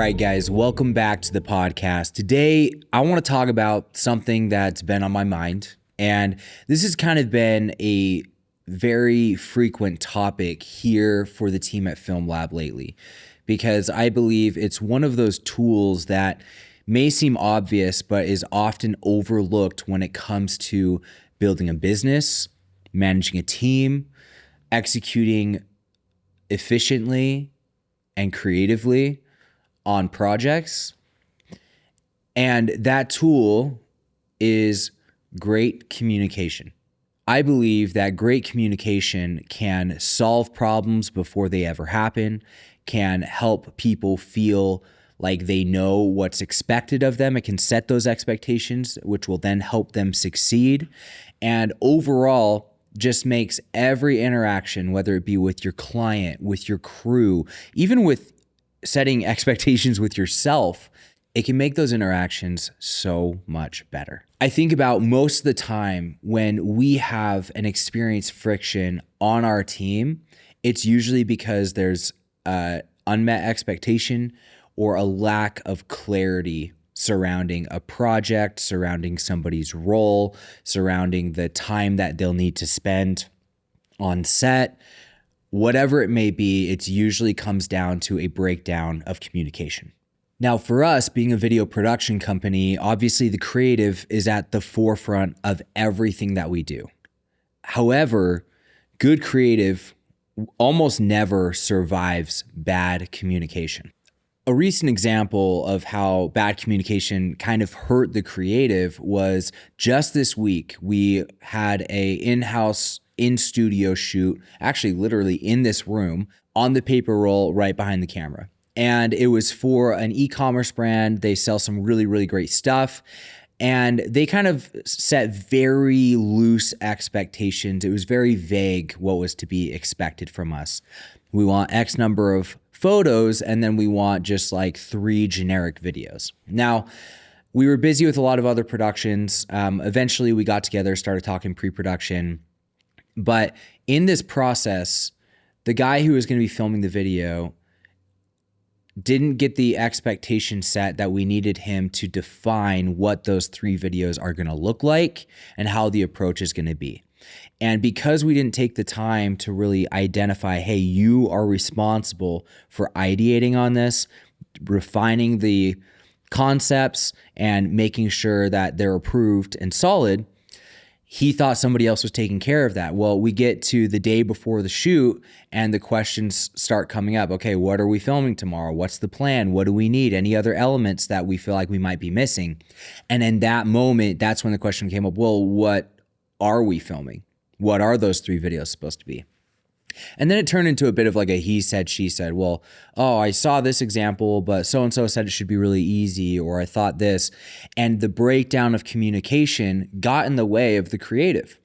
right, guys, welcome back to the podcast. Today, I want to talk about something that's been on my mind, and this has kind of been a very frequent topic here for the team at FilmLaab lately, because I believe it's one of those tools that may seem obvious, but is often overlooked when it comes to building a business, managing a team, executing efficiently and creatively on projects. And that tool is great communication. I believe that great communication can solve problems before they ever happen, can help people feel like they know what's expected of them. It can set those expectations, which will then help them succeed. And overall, just makes every interaction, whether it be with your client, with your crew, even with setting expectations with yourself, it can make those interactions so much better. I think about most of the time when we have an experienced friction on our team, it's usually because there's unmet expectation or a lack of clarity surrounding a project, surrounding somebody's role, surrounding the time that they'll need to spend on set. Whatever it may be, it usually comes down to a breakdown of communication. Now, for us, being a video production company, obviously the creative is at the forefront of everything that we do. However, good creative almost never survives bad communication. A recent example of how bad communication kind of hurt the creative was just this week. We had a in-house, in-studio shoot, actually literally in this room, on the paper roll right behind the camera. And it was for an e-commerce brand. They sell some really, really great stuff. And they kind of set very loose expectations. It was very vague what was to be expected from us. We want X number of photos, and then we want just like 3 generic videos. Now, we were busy with a lot of other productions. Eventually, we got together, started talking pre-production. But in this process, the guy who was going to be filming the video didn't get the expectation set that we needed him to define what those 3 videos are going to look like and how the approach is going to be. And because we didn't take the time to really identify, hey, you are responsible for ideating on this, refining the concepts, and making sure that they're approved and solid, he thought somebody else was taking care of that. Well, we get to the day before the shoot and the questions start coming up. Okay, what are we filming tomorrow? What's the plan? What do we need? Any other elements that we feel like we might be missing? And in that moment, that's when the question came up, well, what are we filming? What are those 3 videos supposed to be? And then it turned into a bit of like a he said, she said. Well, oh, I saw this example, but so-and-so said it should be really easy, or I thought this. And the breakdown of communication got in the way of the creative.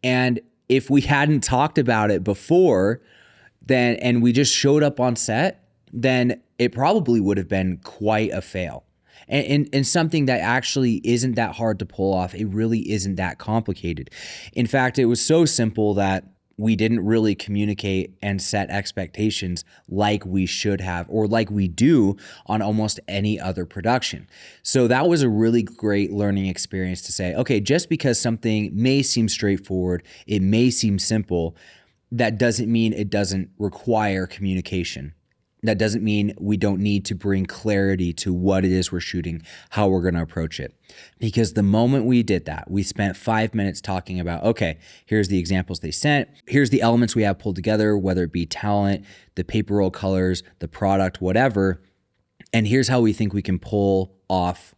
And if we hadn't talked about it before, then, and we just showed up on set, then it probably would have been quite a fail. And something that actually isn't that hard to pull off. It really isn't that complicated. In fact, it was so simple that we didn't really communicate and set expectations like we should have, or like we do on almost any other production. So that was a really great learning experience to say, okay, just because something may seem straightforward, it may seem simple, that doesn't mean it doesn't require communication. That doesn't mean we don't need to bring clarity to what it is we're shooting, how we're going to approach it. Because the moment we did that, we spent 5 minutes talking about, okay, here's the examples they sent. Here's the elements we have pulled together, whether it be talent, the paper roll colors, the product, whatever. And here's how we think we can pull off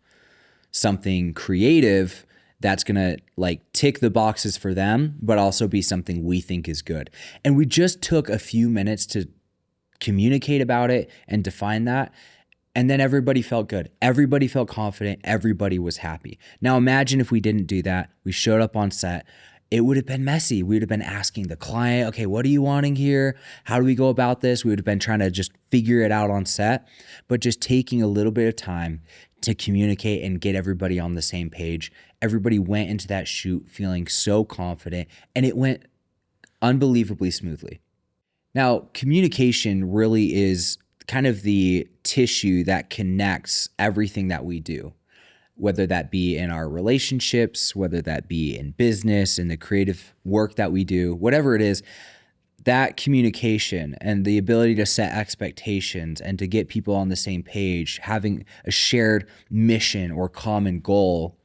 something creative that's going to like tick the boxes for them, but also be something we think is good. And we just took a few minutes to communicate about it and define that. And then everybody felt good. Everybody felt confident. Everybody was happy. Now imagine if we didn't do that. We showed up on set. It would have been messy. We would have been asking the client, okay, what are you wanting here? How do we go about this? We would have been trying to just figure it out on set, but just taking a little bit of time to communicate and get everybody on the same page. Everybody went into that shoot feeling so confident, and it went unbelievably smoothly. Now, communication really is kind of the tissue that connects everything that we do, whether that be in our relationships, whether that be in business, in the creative work that we do, whatever it is. That communication and the ability to set expectations and to get people on the same page, having a shared mission or common goal,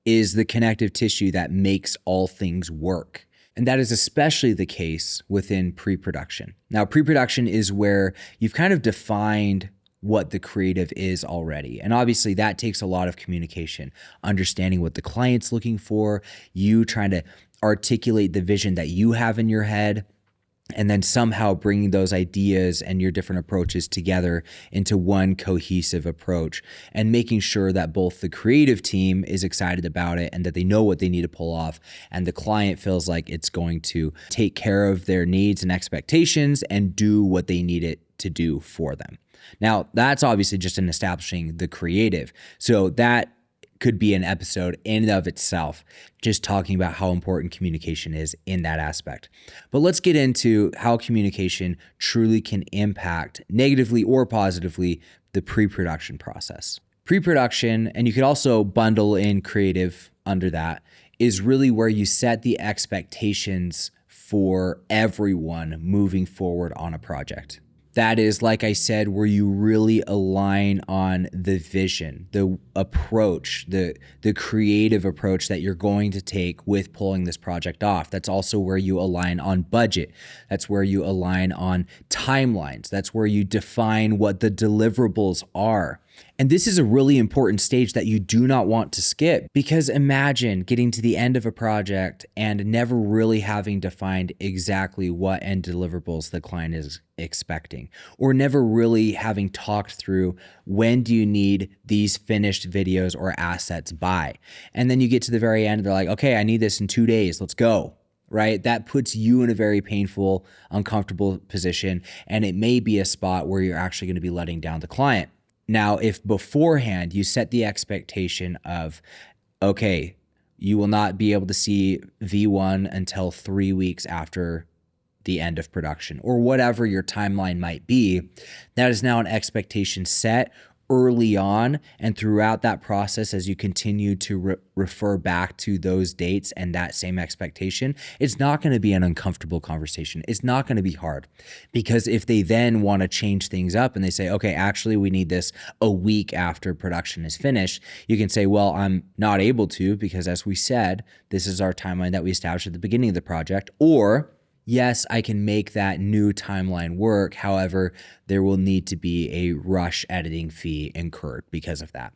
is the connective tissue that makes all things work. And that is especially the case within pre-production. Now, pre-production is where you've kind of defined what the creative is already. And obviously that takes a lot of communication, understanding what the client's looking for, you trying to articulate the vision that you have in your head, and then somehow bringing those ideas and your different approaches together into one cohesive approach, and making sure that both the creative team is excited about it and that they know what they need to pull off, and the client feels like it's going to take care of their needs and expectations and do what they need it to do for them. Now, that's obviously just in establishing the creative. So that could be an episode in and of itself, just talking about how important communication is in that aspect. But let's get into how communication truly can impact negatively or positively the pre-production process. Pre-production, and you could also bundle in creative under that, is really where you set the expectations for everyone moving forward on a project. That is, like I said, where you really align on the vision, the approach, the creative approach that you're going to take with pulling this project off. That's also where you align on budget. That's where you align on timelines. That's where you define what the deliverables are. And this is a really important stage that you do not want to skip, because imagine getting to the end of a project and never really having defined exactly what end deliverables the client is expecting, or never really having talked through when do you need these finished videos or assets by. And then you get to the very end and they're like, okay, I need this in 2 days, let's go. Right? That puts you in a very painful, uncomfortable position. And it may be a spot where you're actually going to be letting down the client. Now, if beforehand you set the expectation of, okay, you will not be able to see V1 until 3 weeks after the end of production, or whatever your timeline might be, that is now an expectation set early on, and throughout that process, as you continue to refer back to those dates and that same expectation, it's not going to be an uncomfortable conversation. It's not going to be hard, because if they then want to change things up and they say, okay, actually we need this a week after production is finished, you can say, well, I'm not able to, because as we said, this is our timeline that we established at the beginning of the project. Or yes, I can make that new timeline work. However, there will need to be a rush editing fee incurred because of that.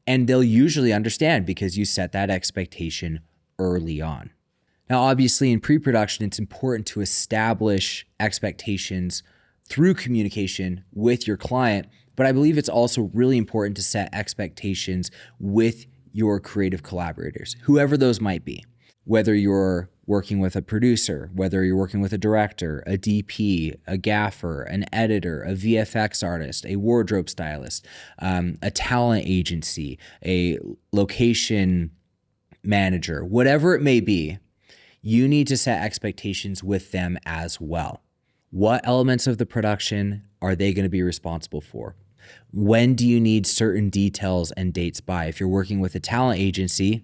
And they'll usually understand, because you set that expectation early on. Now, obviously in pre-production, it's important to establish expectations through communication with your client, but I believe it's also really important to set expectations with your creative collaborators, whoever those might be. Whether you're working with a producer, whether you're working with a director, a DP, a gaffer, an editor, a VFX artist, a wardrobe stylist, a talent agency, a location manager, whatever it may be, you need to set expectations with them as well. What elements of the production are they going to be responsible for? When do you need certain details and dates by? If you're working with a talent agency,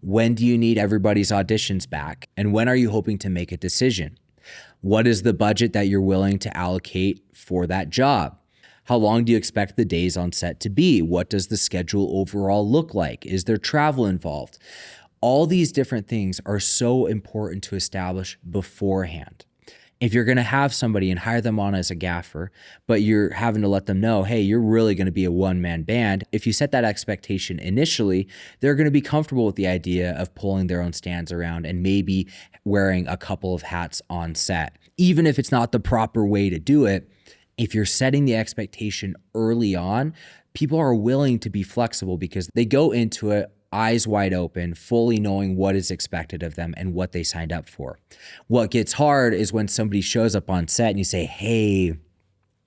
when do you need everybody's auditions back? And when are you hoping to make a decision? What is the budget that you're willing to allocate for that job? How long do you expect the days on set to be? What does the schedule overall look like? Is there travel involved? All these different things are so important to establish beforehand. If you're going to have somebody and hire them on as a gaffer, but you're having to let them know, hey, you're really going to be a one-man band, if you set that expectation initially, they're going to be comfortable with the idea of pulling their own stands around and maybe wearing a couple of hats on set. Even if it's not the proper way to do it, if you're setting the expectation early on, people are willing to be flexible, because they go into it eyes wide open, fully knowing what is expected of them and what they signed up for. What gets hard is when somebody shows up on set and you say, hey,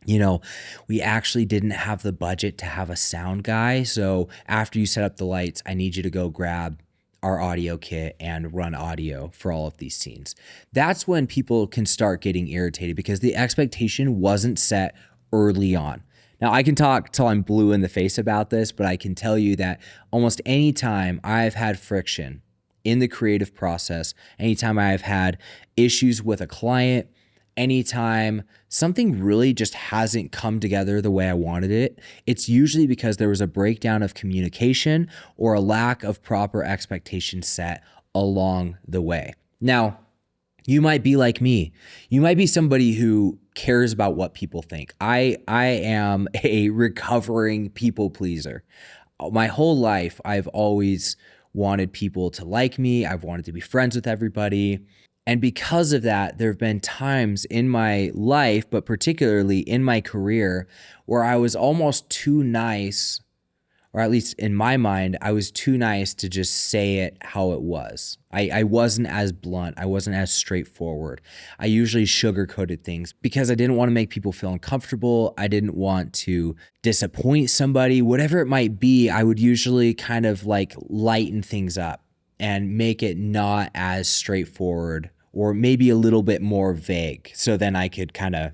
we actually didn't have the budget to have a sound guy. So after you set up the lights, I need you to go grab our audio kit and run audio for all of these scenes. That's when people can start getting irritated, because the expectation wasn't set early on. Now, I can talk till I'm blue in the face about this, but I can tell you that almost any time I've had friction in the creative process, anytime I've had issues with a client, anytime something really just hasn't come together the way I wanted it, it's usually because there was a breakdown of communication or a lack of proper expectations set along the way. Now, you might be like me. You might be somebody who cares about what people think. I am a recovering people pleaser. My whole life, I've always wanted people to like me. I've wanted to be friends with everybody. And because of that, there have been times in my life, but particularly in my career, where I was almost too nice, or at least in my mind, I was too nice to just say it how it was. I wasn't as blunt. I wasn't as straightforward. I usually sugarcoated things because I didn't want to make people feel uncomfortable. I didn't want to disappoint somebody. Whatever it might be, I would usually kind of like lighten things up and make it not as straightforward, or maybe a little bit more vague. So then I could kind of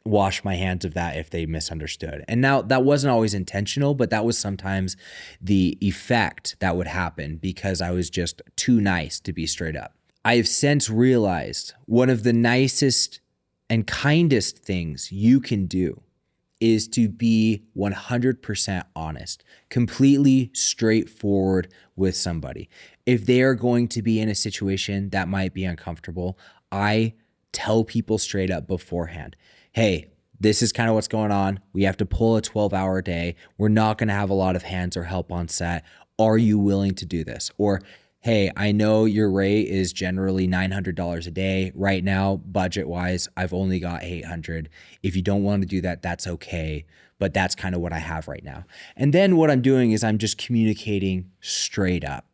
wash my hands of that if they misunderstood. And now that wasn't always intentional, but that was sometimes the effect that would happen because I was just too nice to be straight up. I have since realized one of the nicest and kindest things you can do is to be 100% honest, completely straightforward with somebody. If they are going to be in a situation that might be uncomfortable, I tell people straight up beforehand, hey, this is kind of what's going on. We have to pull a 12-hour day. We're not going to have a lot of hands or help on set. Are you willing to do this? Or, hey, I know your rate is generally $900 a day. Right now, budget-wise, I've only got $800. If you don't want to do that, that's okay. But that's kind of what I have right now. And then what I'm doing is I'm just communicating straight up.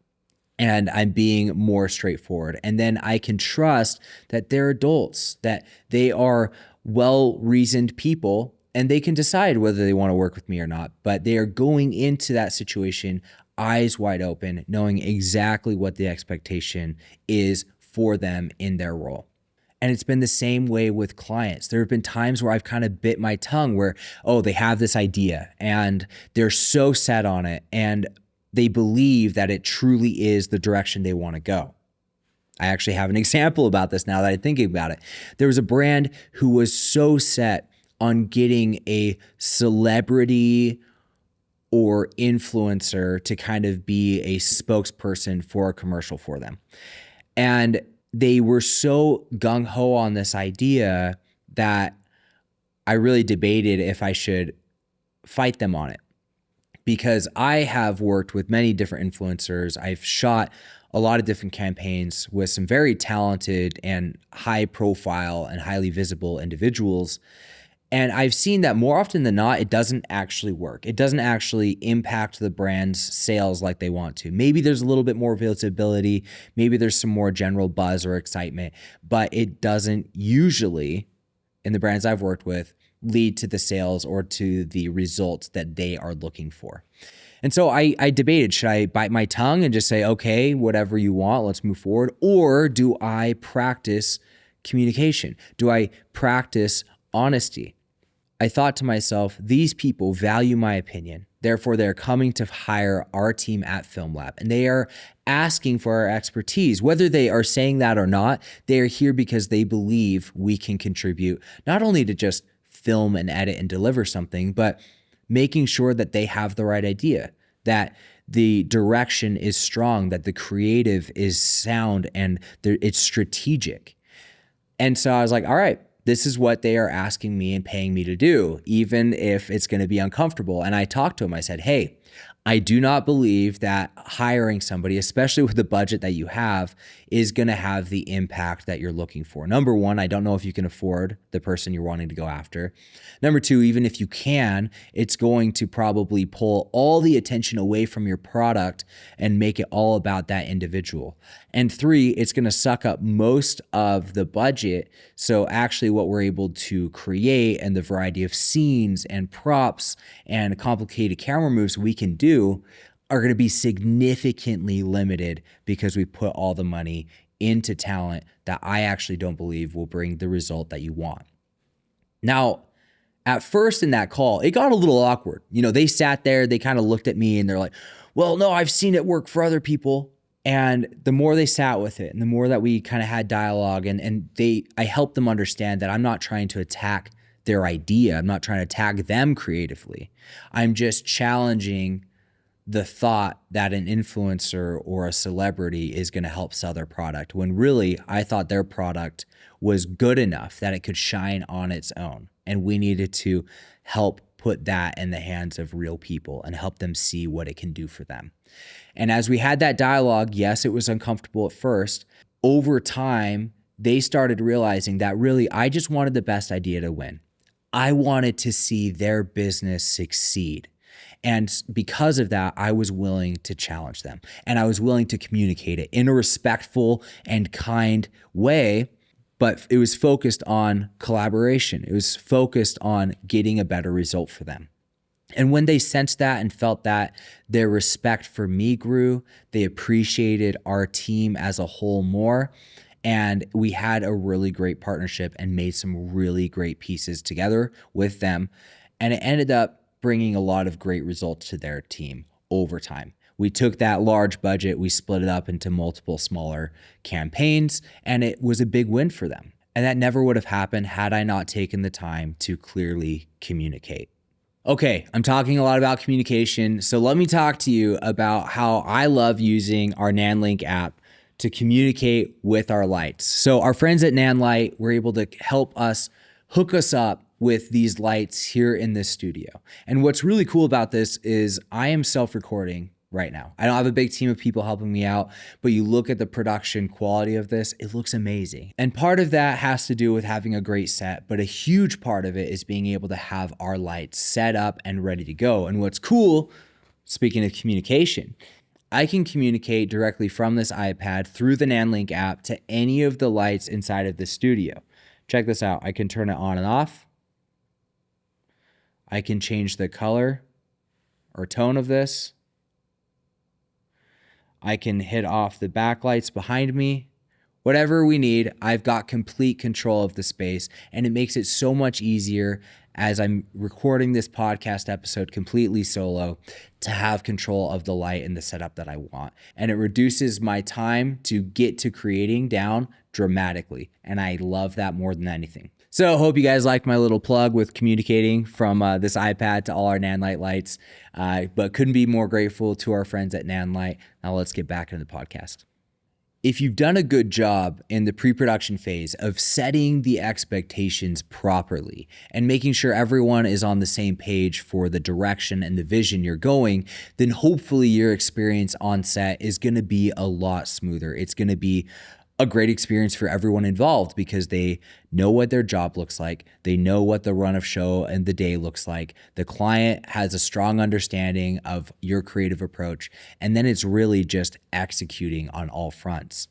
And I'm being more straightforward. And then I can trust that they're adults, that they are well-reasoned people, and they can decide whether they want to work with me or not. But they are going into that situation eyes wide open, knowing exactly what the expectation is for them in their role. And it's been the same way with clients. There have been times where I've kind of bit my tongue where, oh, they have this idea and they're so set on it, and they believe that it truly is the direction they want to go. I actually have an example about this now that I'm thinking about it. There was a brand who was so set on getting a celebrity or influencer to kind of be a spokesperson for a commercial for them. And they were so gung-ho on this idea that I really debated if I should fight them on it. Because I have worked with many different influencers. I've shot a lot of different campaigns with some very talented and high profile and highly visible individuals. And I've seen that more often than not, it doesn't actually work. It doesn't actually impact the brand's sales like they want to. Maybe there's a little bit more visibility. Maybe there's some more general buzz or excitement, but it doesn't usually, in the brands I've worked with, lead to the sales or to the results that they are looking for. And so I debated, should I bite my tongue and just say, okay, whatever you want, let's move forward? Or do I practice communication? Do I practice honesty? I thought to myself, these people value my opinion. Therefore, they're coming to hire our team at FilmLaab, and they are asking for our expertise. Whether they are saying that or not, they are here because they believe we can contribute not only to just film and edit and deliver something, but making sure that they have the right idea, that the direction is strong, that the creative is sound, and it's strategic. And so I was like, all right, this is what they are asking me and paying me to do, even if it's going to be uncomfortable. And I talked to him. I said, hey, I do not believe that hiring somebody, especially with the budget that you have, is going to have the impact that you're looking for. Number one, I don't know if you can afford the person you're wanting to go after. Number two, even if you can, it's going to probably pull all the attention away from your product and make it all about that individual. And three, it's going to suck up most of the budget. So actually what we're able to create and the variety of scenes and props and complicated camera moves we can do are going to be significantly limited because we put all the money into talent that I actually don't believe will bring the result that you want. Now, At first in that call, it got a little awkward. They sat there, they kind of looked at me and they're like, well, no, I've seen it work for other people. And the more they sat with it and the more that we kind of had dialogue I helped them understand that I'm not trying to attack their idea. I'm not trying to attack them creatively. I'm just challenging the thought that an influencer or a celebrity is going to help sell their product, when really I thought their product was good enough that it could shine on its own. And we needed to help put that in the hands of real people and help them see what it can do for them. And as we had that dialogue, yes, it was uncomfortable at first. Over time, they started realizing that really I just wanted the best idea to win. I wanted to see their business succeed. And because of that, I was willing to challenge them and I was willing to communicate it in a respectful and kind way, but it was focused on collaboration. It was focused on getting a better result for them. And when they sensed that and felt that, their respect for me grew. They appreciated our team as a whole more. And we had a really great partnership and made some really great pieces together with them. And it ended up bringing a lot of great results to their team over time. We took that large budget, we split it up into multiple smaller campaigns, and it was a big win for them. And that never would have happened had I not taken the time to clearly communicate. Okay, I'm talking a lot about communication, so let me talk to you about how I love using our NanLink app to communicate with our lights. So our friends at NanLight were able to help us hook us up with these lights here in this studio. And what's really cool about this is I am self-recording right now. I don't have a big team of people helping me out, but you look at the production quality of this, it looks amazing. And part of that has to do with having a great set, but a huge part of it is being able to have our lights set up and ready to go. And what's cool, speaking of communication, I can communicate directly from this iPad through the NanLink app to any of the lights inside of the studio. Check this out. I can turn it on and off. I can change the color or tone of this. I can hit off the backlights behind me. Whatever we need, I've got complete control of the space, and it makes it so much easier as I'm recording this podcast episode completely solo to have control of the light and the setup that I want. And it reduces my time to get to creating down dramatically. And I love that more than anything. So I hope you guys liked my little plug with communicating from this iPad to all our NanLight lights, but couldn't be more grateful to our friends at NanLight. Now let's get back into the podcast. If you've done a good job in the pre-production phase of setting the expectations properly and making sure everyone is on the same page for the direction and the vision you're going, then hopefully your experience on set is going to be a lot smoother. It's going to be a great experience for everyone involved because they know what their job looks like. They know what the run of show and the day looks like. The client has a strong understanding of your creative approach, and then it's really just executing on all fronts.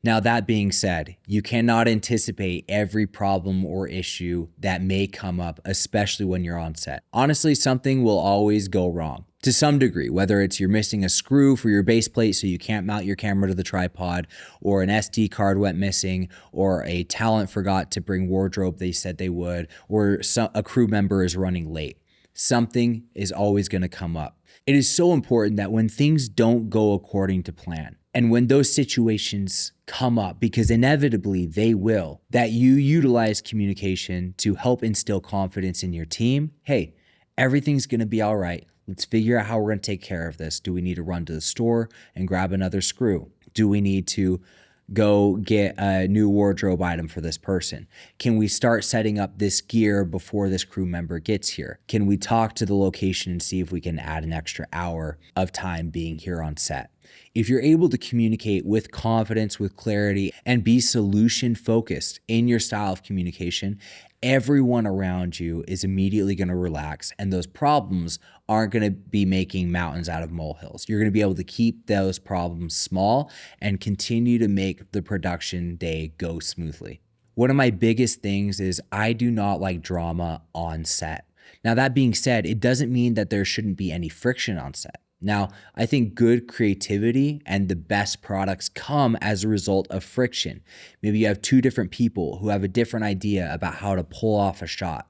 Now, that being said, you cannot anticipate every problem or issue that may come up, especially when you're on set. Honestly, something will always go wrong to some degree, whether it's you're missing a screw for your base plate so you can't mount your camera to the tripod, or an SD card went missing, or a talent forgot to bring wardrobe they said they would, or a crew member is running late. Something is always going to come up. It is so important that when things don't go according to plan, and when those situations come up, because inevitably they will, that you utilize communication to help instill confidence in your team. Hey, everything's going to be all right. Let's figure out how we're going to take care of this. Do we need to run to the store and grab another screw? Do we need to go get a new wardrobe item for this person? Can we start setting up this gear before this crew member gets here? Can we talk to the location and see if we can add an extra hour of time being here on set? If you're able to communicate with confidence, with clarity, and be solution focused in your style of communication, everyone around you is immediately going to relax, and those problems aren't going to be making mountains out of molehills. You're going to be able to keep those problems small and continue to make the production day go smoothly. One of my biggest things is I do not like drama on set. Now, that being said, it doesn't mean that there shouldn't be any friction on set. Now, I think good creativity and the best products come as a result of friction. Maybe you have two different people who have a different idea about how to pull off a shot.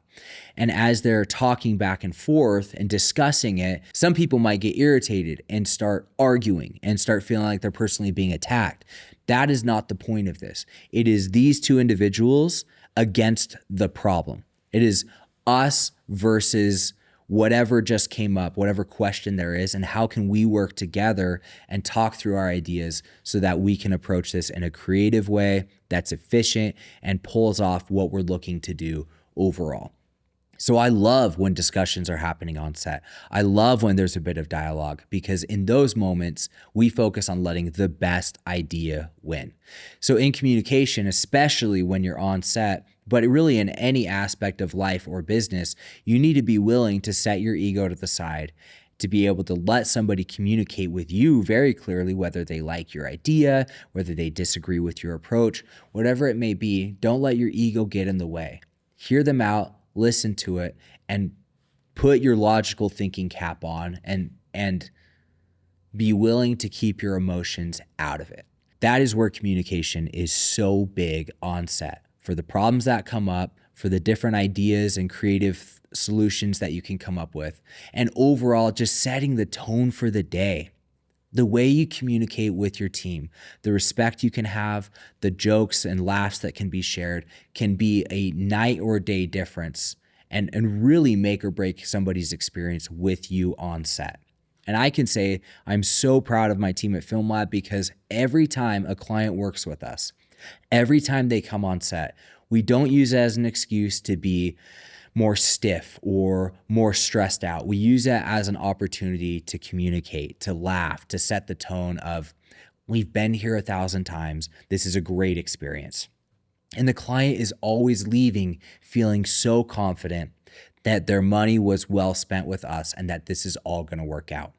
And as they're talking back and forth and discussing it, some people might get irritated and start arguing and start feeling like they're personally being attacked. That is not the point of this. It is these two individuals against the problem. It is us versus whatever just came up, whatever question there is, and how can we work together and talk through our ideas so that we can approach this in a creative way that's efficient and pulls off what we're looking to do overall. So I love when discussions are happening on set. I love when there's a bit of dialogue, because in those moments, we focus on letting the best idea win. So in communication, especially when you're on set, but really in any aspect of life or business, you need to be willing to set your ego to the side, to be able to let somebody communicate with you very clearly, whether they like your idea, whether they disagree with your approach, whatever it may be. Don't let your ego get in the way. Hear them out, listen to it, and put your logical thinking cap on and be willing to keep your emotions out of it. That is where communication is so big on set. For the problems that come up, for the different ideas and creative solutions that you can come up with, and overall just setting the tone for the day. The way you communicate with your team, the respect you can have, the jokes and laughs that can be shared can be a night or day difference and really make or break somebody's experience with you on set. And I can say I'm so proud of my team at FilmLaab, because every time a client works with us, every time they come on set, we don't use it as an excuse to be more stiff or more stressed out. We use it as an opportunity to communicate, to laugh, to set the tone of, we've been here 1,000 times. This is a great experience. And the client is always leaving feeling so confident that their money was well spent with us and that this is all going to work out.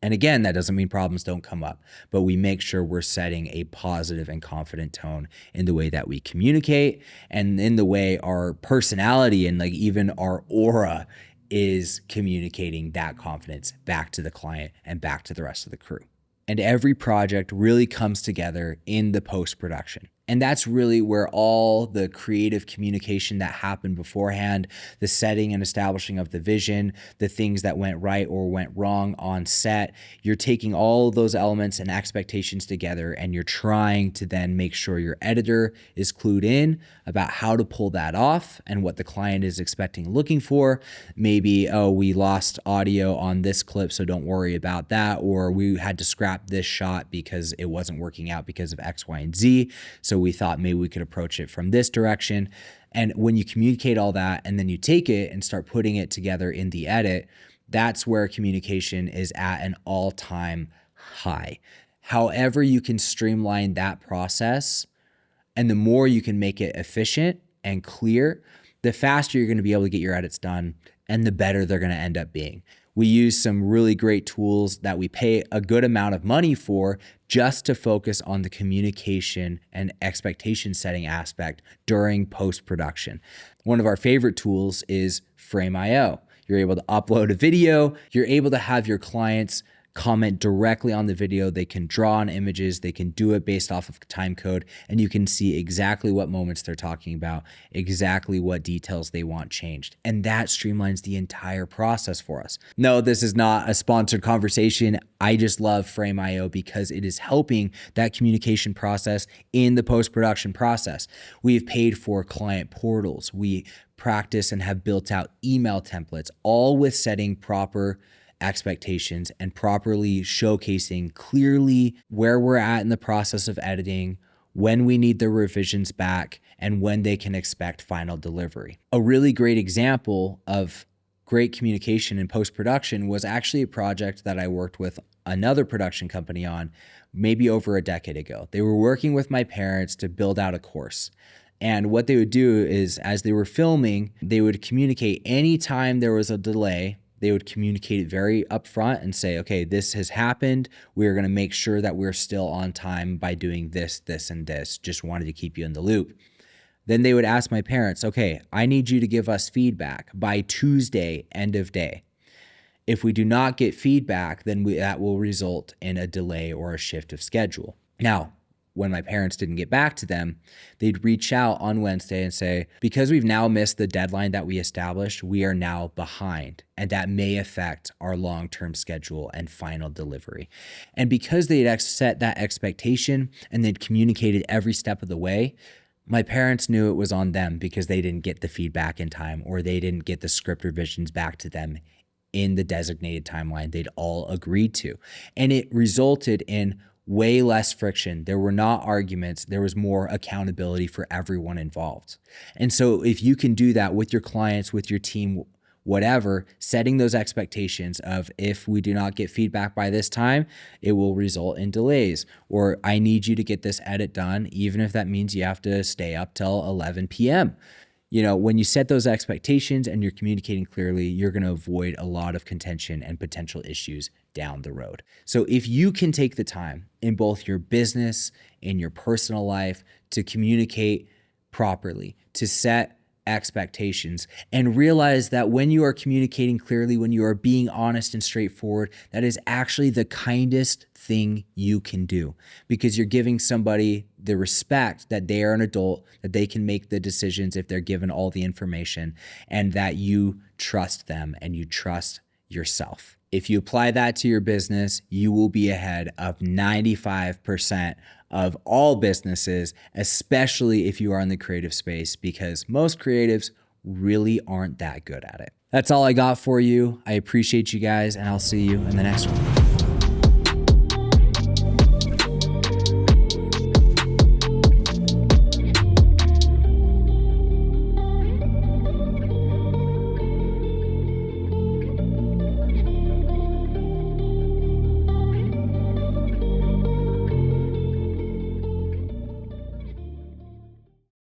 And again, that doesn't mean problems don't come up, but we make sure we're setting a positive and confident tone in the way that we communicate and in the way our personality and like even our aura is communicating that confidence back to the client and back to the rest of the crew. And every project really comes together in the post-production. And that's really where all the creative communication that happened beforehand, the setting and establishing of the vision, the things that went right or went wrong on set, you're taking all of those elements and expectations together, and you're trying to then make sure your editor is clued in about how to pull that off and what the client is expecting, looking for. Maybe, oh, we lost audio on this clip, so don't worry about that. Or we had to scrap this shot because it wasn't working out because of X, Y, and Z. So we thought maybe we could approach it from this direction. And when you communicate all that and then you take it and start putting it together in the edit, that's where communication is at an all-time high. However you can streamline that process, and the more you can make it efficient and clear, the faster you're going to be able to get your edits done and the better they're going to end up being. We use some really great tools that we pay a good amount of money for just to focus on the communication and expectation setting aspect during post-production. One of our favorite tools is Frame.io. You're able to upload a video. You're able to have your clients comment directly on the video. They can draw on images. They can do it based off of time code, and you can see exactly what moments they're talking about, exactly what details they want changed. And that streamlines the entire process for us. No, this is not a sponsored conversation. I just love Frame.io because it is helping that communication process in the post-production process. We've paid for client portals. We practice and have built out email templates, all with setting proper expectations and properly showcasing clearly where we're at in the process of editing, when we need the revisions back, and when they can expect final delivery. A really great example of great communication in post-production was actually a project that I worked with another production company on maybe over a decade ago. They were working with my parents to build out a course. And what they would do is, as they were filming, they would communicate anytime there was a delay. They would communicate it very upfront and say, okay, this has happened. We're going to make sure that we're still on time by doing this, this, and this. Just wanted to keep you in the loop. Then they would ask my parents, okay, I need you to give us feedback by Tuesday, end of day. If we do not get feedback, then that will result in a delay or a shift of schedule. Now, when my parents didn't get back to them, they'd reach out on Wednesday and say, because we've now missed the deadline that we established, we are now behind, and that may affect our long-term schedule and final delivery. And because they'd set that expectation and they'd communicated every step of the way, my parents knew it was on them because they didn't get the feedback in time, or they didn't get the script revisions back to them in the designated timeline they'd all agreed to. And it resulted in way less friction. There were not arguments. There was more accountability for everyone involved. And so if you can do that with your clients, with your team, whatever, setting those expectations of, if we do not get feedback by this time, it will result in delays, or I need you to get this edit done, even if that means you have to stay up till 11 p.m. When you set those expectations and you're communicating clearly, you're going to avoid a lot of contention and potential issues down the road. So if you can take the time in both your business and your personal life to communicate properly, to set expectations, and realize that when you are communicating clearly, when you are being honest and straightforward, that is actually the kindest thing you can do, because you're giving somebody the respect that they are an adult, that they can make the decisions if they're given all the information, and that you trust them and you trust yourself. If you apply that to your business, you will be ahead of 95% of all businesses, especially if you are in the creative space, because most creatives really aren't that good at it. That's all I got for you. I appreciate you guys, and I'll see you in the next one.